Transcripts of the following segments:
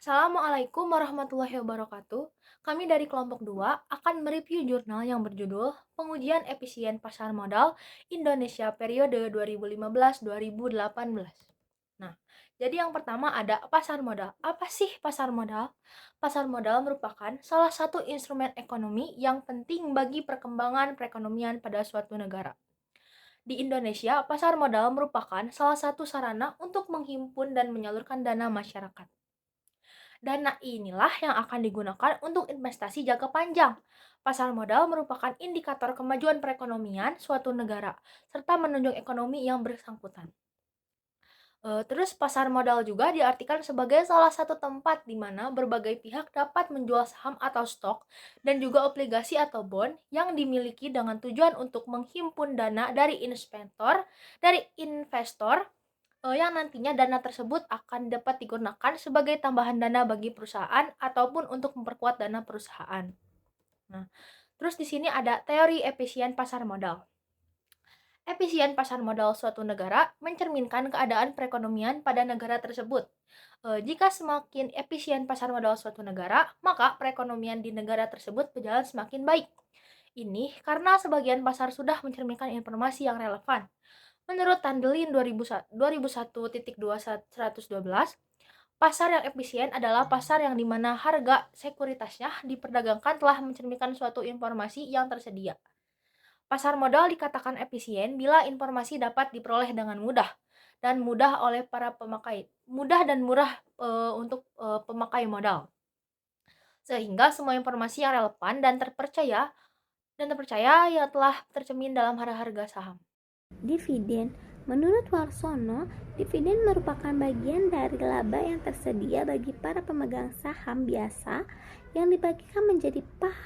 Assalamualaikum warahmatullahi wabarakatuh. Kami dari kelompok 2 akan mereview jurnal yang berjudul Pengujian Efisien Pasar Modal Indonesia periode 2015-2018. Nah, jadi yang pertama ada pasar modal. Apa sih pasar modal? Pasar modal merupakan salah satu instrumen ekonomi yang penting bagi perkembangan perekonomian pada suatu negara. Di Indonesia, pasar modal merupakan salah satu sarana untuk menghimpun dan menyalurkan dana masyarakat. Dana inilah yang akan digunakan untuk investasi jangka panjang. Pasar modal merupakan indikator kemajuan perekonomian suatu negara, serta menunjuk ekonomi yang bersangkutan. Terus pasar modal juga diartikan sebagai salah satu tempat di mana berbagai pihak dapat menjual saham atau stok dan juga obligasi atau bond yang dimiliki dengan tujuan untuk menghimpun dana dari investor yang nantinya dana tersebut akan dapat digunakan sebagai tambahan dana bagi perusahaan ataupun untuk memperkuat dana perusahaan. Nah, terus di sini ada teori efisien pasar modal. Efisien pasar modal suatu negara mencerminkan keadaan perekonomian pada negara tersebut. Jika semakin efisien pasar modal suatu negara, maka perekonomian di negara tersebut berjalan semakin baik. Ini karena sebagian pasar sudah mencerminkan informasi yang relevan. Menurut Tandelin 2001.2.112, pasar yang efisien adalah pasar yang dimana harga sekuritasnya diperdagangkan telah mencerminkan suatu informasi yang tersedia. Pasar modal dikatakan efisien bila informasi dapat diperoleh dengan mudah dan mudah oleh para pemakai, mudah dan murah untuk pemakai modal. Sehingga semua informasi yang relevan dan terpercaya ya telah tercermin dalam harga-harga saham. Dividen. Menurut Warsono, dividen merupakan bagian dari laba yang tersedia bagi para pemegang saham biasa yang dibagikan menjadi para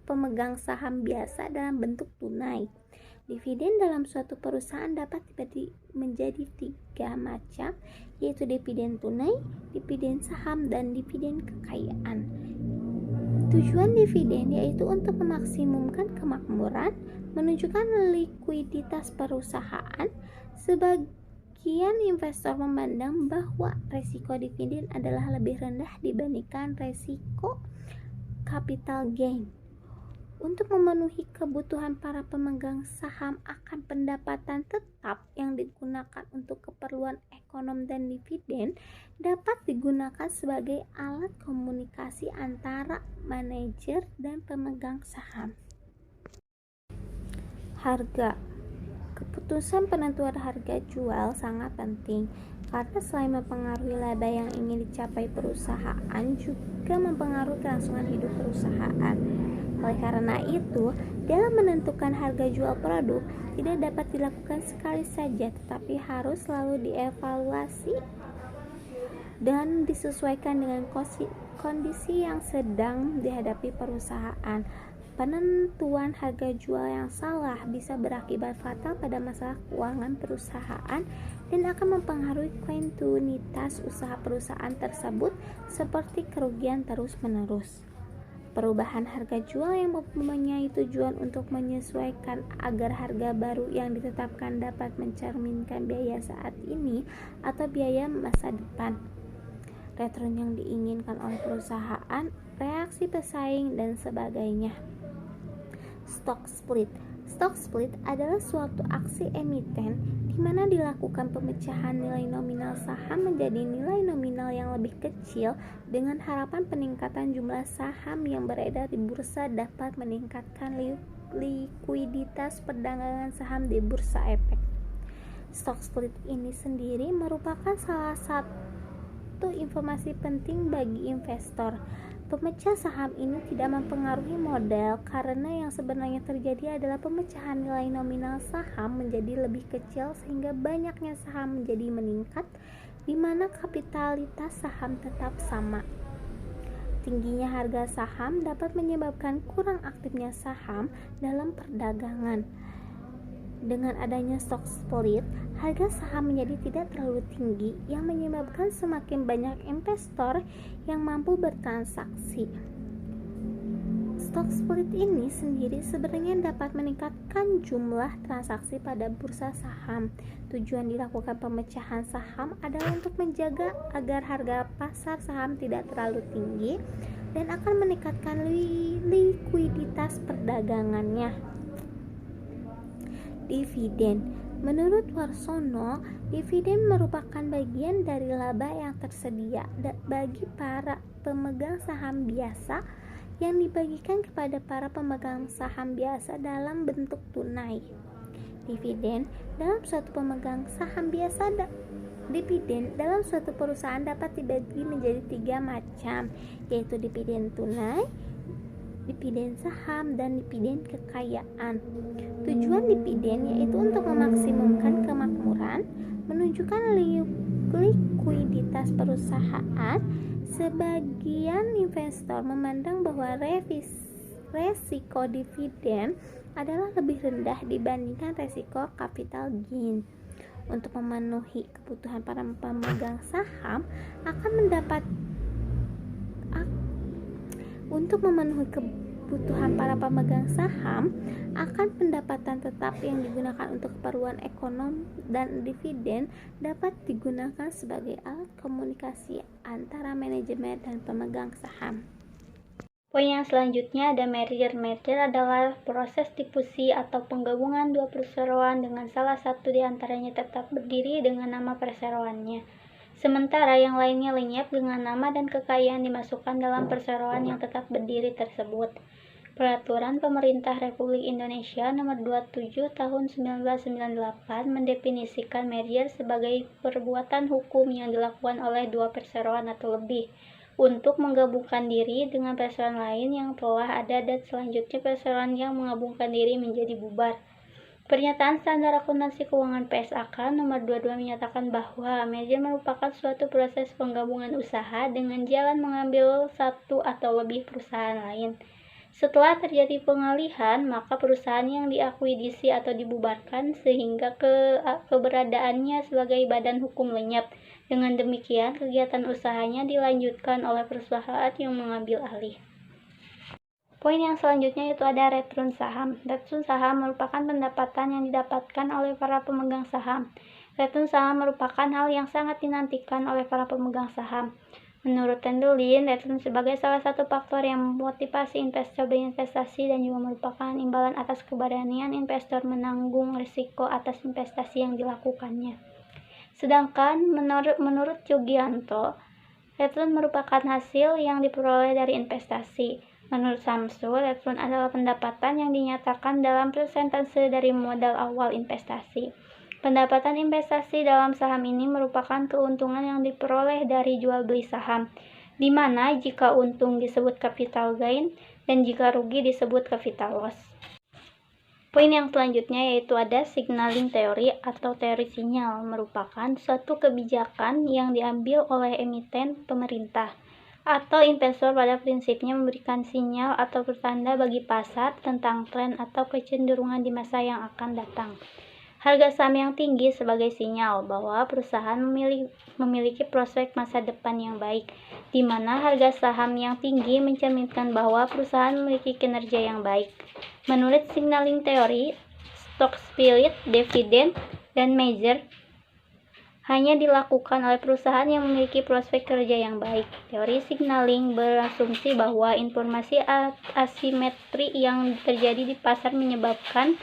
pemegang saham biasa dalam bentuk tunai. Dividen dalam suatu perusahaan dapat dibagi menjadi 3 macam, yaitu dividen tunai, dividen saham, dan dividen kekayaan. Tujuan dividen yaitu untuk memaksimumkan kemakmuran, menunjukkan likuiditas perusahaan. Sebagian investor memandang bahwa resiko dividen adalah lebih rendah dibandingkan resiko capital gain. Untuk memenuhi kebutuhan para pemegang saham akan pendapatan tetap yang digunakan untuk keperluan ekonom dan dividen dapat digunakan sebagai alat komunikasi antara manajer dan pemegang saham. Harga. Keputusan penentuan harga jual sangat penting karena selain mempengaruhi laba yang ingin dicapai perusahaan juga mempengaruhi kelangsungan hidup perusahaan. Oleh karena itu, dalam menentukan harga jual produk tidak dapat dilakukan sekali saja, tetapi harus selalu dievaluasi dan disesuaikan dengan kondisi yang sedang dihadapi perusahaan. Penentuan harga jual yang salah bisa berakibat fatal pada masalah keuangan perusahaan dan akan mempengaruhi kontinuitas usaha perusahaan tersebut seperti kerugian terus-menerus. Perubahan harga jual yang mempunyai tujuan untuk menyesuaikan agar harga baru yang ditetapkan dapat mencerminkan biaya saat ini atau biaya masa depan. Return yang diinginkan oleh perusahaan, reaksi pesaing, dan sebagainya. Stock split. Stock split adalah suatu aksi emiten di mana dilakukan pemecahan nilai nominal saham menjadi nilai nominal yang lebih kecil dengan harapan peningkatan jumlah saham yang beredar di bursa dapat meningkatkan likuiditas perdagangan saham di bursa efek. Stock split ini sendiri merupakan salah satu informasi penting bagi investor. Pemecah saham ini tidak mempengaruhi modal karena yang sebenarnya terjadi adalah pemecahan nilai nominal saham menjadi lebih kecil sehingga banyaknya saham menjadi meningkat di mana kapitalitas saham tetap sama. Tingginya harga saham dapat menyebabkan kurang aktifnya saham dalam perdagangan. Dengan adanya stock split, harga saham menjadi tidak terlalu tinggi yang menyebabkan semakin banyak investor yang mampu bertransaksi. Stock split ini sendiri sebenarnya dapat meningkatkan jumlah transaksi pada bursa saham. Tujuan dilakukan pemecahan saham adalah untuk menjaga agar harga pasar saham tidak terlalu tinggi dan akan meningkatkan likuiditas perdagangannya. Dividen. Menurut Warsono, dividen merupakan bagian dari laba yang tersedia bagi para pemegang saham biasa yang dibagikan kepada para pemegang saham biasa dalam bentuk tunai. Dividen dalam suatu perusahaan dapat dibagi menjadi 3 macam, yaitu dividen tunai, dividen saham, dan dividen kekayaan. Tujuan dividen yaitu untuk memaksimumkan kemakmuran, menunjukkan likuiditas perusahaan. Sebagian investor memandang bahwa resiko dividen adalah lebih rendah dibandingkan resiko capital gain. Untuk memenuhi kebutuhan para pemegang saham akan pendapatan tetap yang digunakan untuk keperluan ekonomi dan dividen dapat digunakan sebagai alat komunikasi antara manajemen dan pemegang saham. Poin yang selanjutnya ada merger. Merger adalah proses difusi atau penggabungan dua perseroan dengan salah satu di antaranya tetap berdiri dengan nama perseroannya. Sementara yang lainnya lenyap dengan nama dan kekayaan dimasukkan dalam perseroan yang tetap berdiri tersebut. Peraturan Pemerintah Republik Indonesia Nomor 27 Tahun 1998 mendefinisikan merger sebagai perbuatan hukum yang dilakukan oleh dua perseroan atau lebih untuk menggabungkan diri dengan perseroan lain yang telah ada dan selanjutnya perseroan yang menggabungkan diri menjadi bubar. Pernyataan Standar Akuntansi Keuangan PSAK Nomor 22 menyatakan bahwa merger merupakan suatu proses penggabungan usaha dengan jalan mengambil satu atau lebih perusahaan lain. Setelah terjadi pengalihan, maka perusahaan yang diakuisisi atau dibubarkan sehingga keberadaannya sebagai badan hukum lenyap. Dengan demikian, kegiatan usahanya dilanjutkan oleh perusahaan yang mengambil alih. Poin yang selanjutnya yaitu ada return saham. Return saham merupakan pendapatan yang didapatkan oleh para pemegang saham. Return saham merupakan hal yang sangat dinantikan oleh para pemegang saham. Menurut Tendelin, return sebagai salah satu faktor yang memotivasi investor berinvestasi dan juga merupakan imbalan atas keberanian investor menanggung risiko atas investasi yang dilakukannya. Sedangkan menurut Yogianto, return merupakan hasil yang diperoleh dari investasi. Menurut Samsul, return adalah pendapatan yang dinyatakan dalam persentase dari modal awal investasi. Pendapatan investasi dalam saham ini merupakan keuntungan yang diperoleh dari jual beli saham, di mana jika untung disebut capital gain dan jika rugi disebut capital loss. Poin yang selanjutnya yaitu ada signaling theory atau teori sinyal, merupakan suatu kebijakan yang diambil oleh emiten pemerintah atau investor pada prinsipnya memberikan sinyal atau pertanda bagi pasar tentang tren atau kecenderungan di masa yang akan datang. Harga saham yang tinggi sebagai sinyal bahwa perusahaan memiliki prospek masa depan yang baik, di mana harga saham yang tinggi mencerminkan bahwa perusahaan memiliki kinerja yang baik. Menurut signaling teori, stock split, dividen, dan merger hanya dilakukan oleh perusahaan yang memiliki prospek kerja yang baik. Teori signaling berasumsi bahwa informasi asimetri yang terjadi di pasar menyebabkan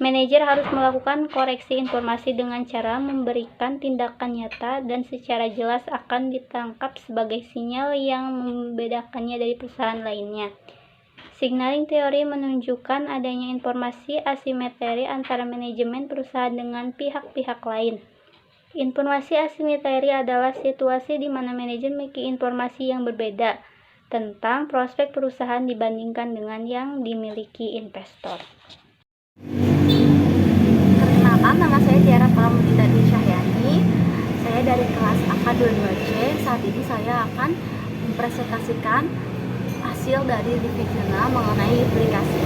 manajer harus melakukan koreksi informasi dengan cara memberikan tindakan nyata dan secara jelas akan ditangkap sebagai sinyal yang membedakannya dari perusahaan lainnya. Signaling teori menunjukkan adanya informasi asimetri antara manajemen perusahaan dengan pihak-pihak lain. Informasi asimetri adalah situasi di mana manajer memiliki informasi yang berbeda tentang prospek perusahaan dibandingkan dengan yang dimiliki investor. Perkenalkan, nama saya Tiara Palamudita Syahyani. Saya dari kelas AK22C. Saat ini saya akan mempresentasikan hasil dari divisional mengenai aplikasi.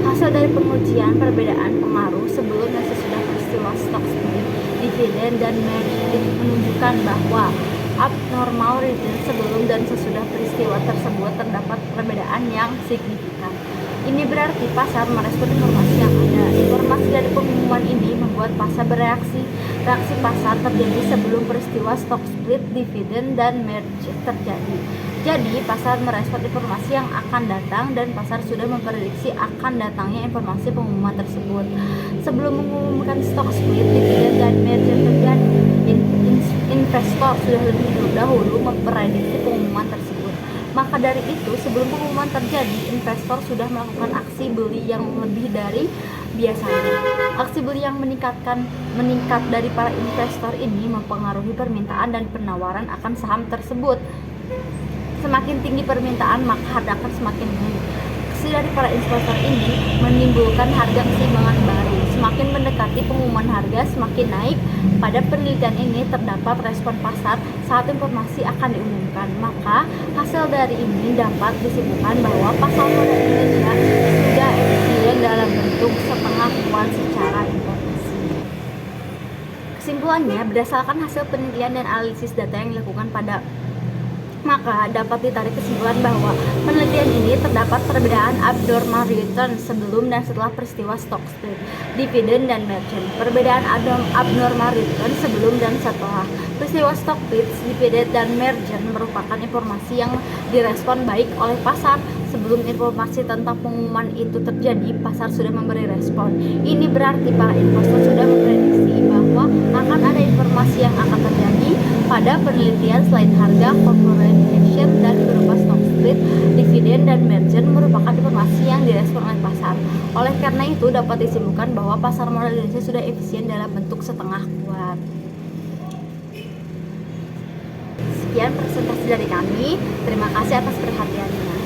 Hasil dari pengujian perbedaan pengaruh sebelum dan sesudah peristiwa stock split, dividen, dan merger menunjukkan bahwa abnormal return sebelum dan sesudah peristiwa tersebut terdapat perbedaan yang signifikan. Ini berarti pasar merespon informasi yang ada. Informasi dari pengumuman ini membuat pasar bereaksi. Reaksi pasar terjadi sebelum peristiwa stock split, dividen, dan merge terjadi. Jadi, pasar merespon informasi yang akan datang dan pasar sudah memprediksi akan datangnya informasi pengumuman tersebut. Sebelum mengumumkan stock split, dividen, dan merger terjadi, investor sudah lebih dahulu memprediksi pengumuman tersebut. Maka dari itu, sebelum pengumuman terjadi, investor sudah melakukan aksi beli yang lebih dari biasanya. Aksi beli yang meningkat dari para investor ini mempengaruhi permintaan dan penawaran akan saham tersebut. Semakin tinggi permintaan, maka harga akan semakin naik. Aksi dari para investor ini menimbulkan harga keseimbangan baru. Semakin mendekati pengumuman harga semakin naik. Pada penelitian ini terdapat respon pasar saat informasi akan diumumkan. Maka hasil dari ini dapat disimpulkan bahwa pasar modal Indonesia sudah efisien dalam bentuk setengah kuat secara informasi. Kesimpulannya, berdasarkan hasil penelitian dan analisis data yang dilakukan maka dapat ditarik kesimpulan bahwa penelitian ini terdapat perbedaan abnormal return sebelum dan setelah peristiwa stock split, dividen, dan merger. Perbedaan abnormal return sebelum dan setelah peristiwa stock split, dividen, dan merger merupakan informasi yang direspon baik oleh pasar. Sebelum informasi tentang pengumuman itu terjadi, pasar sudah memberi respon. Ini berarti para investor sudah memprediksi bahwa akan ada informasi yang akan terjadi pada penelitian selain harga, corporate action, dan berupa stock split, dividen, dan merger merupakan informasi yang direspon oleh pasar. Oleh karena itu, dapat disimpulkan bahwa pasar modal Indonesia sudah efisien dalam bentuk setengah kuat. Sekian presentasi dari kami. Terima kasih atas perhatiannya.